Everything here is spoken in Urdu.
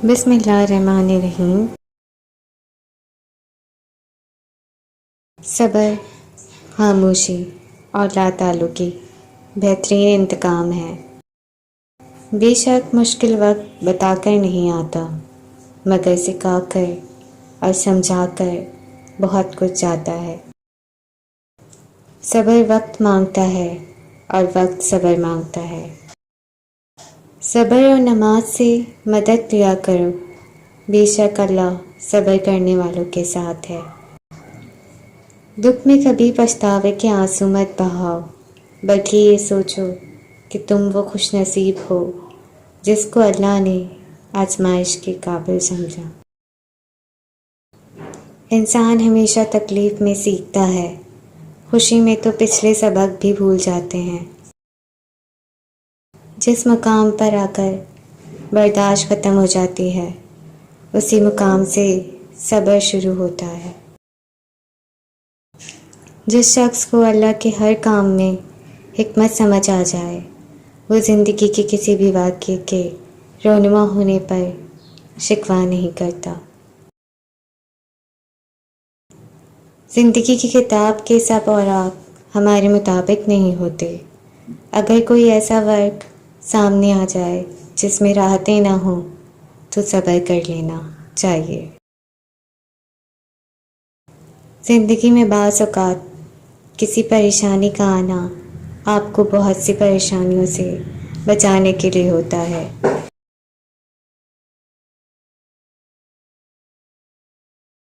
بسم اللہ الرحمن الرحیم۔ صبر، خاموشی اور لا تعلقی بہترین انتقام ہے۔ بے شک مشکل وقت بتا کر نہیں آتا، مگر سکھا کر اور سمجھا کر بہت کچھ جاتا ہے۔ صبر وقت مانگتا ہے اور وقت صبر مانگتا ہے۔ صبر اور نماز سے مدد لیا کرو، بے شک اللہ صبر کرنے والوں کے ساتھ ہے۔ دکھ میں کبھی پچھتاوے کے آنسو مت بہاؤ، بلکہ یہ سوچو کہ تم وہ خوش نصیب ہو جس کو اللہ نے آزمائش کے قابل سمجھا۔ انسان ہمیشہ تکلیف میں سیکھتا ہے، خوشی میں تو پچھلے سبق بھی بھول جاتے ہیں۔ جس مقام پر آ کر برداشت ختم ہو جاتی ہے، اسی مقام سے صبر شروع ہوتا ہے۔ جس شخص کو اللہ کے ہر کام میں حکمت سمجھ آ جائے، وہ زندگی کے کسی بھی واقعے کے رونما ہونے پر شکوہ نہیں کرتا۔ زندگی کی کتاب کے سب اوراق ہمارے مطابق نہیں ہوتے۔ اگر کوئی ایسا ورق سامنے آ جائے جس میں راحتیں نہ ہوں تو صبر کر لینا چاہیے۔ زندگی میں بعض اوقات کسی پریشانی کا آنا آپ کو بہت سی پریشانیوں سے بچانے کے لیے ہوتا ہے۔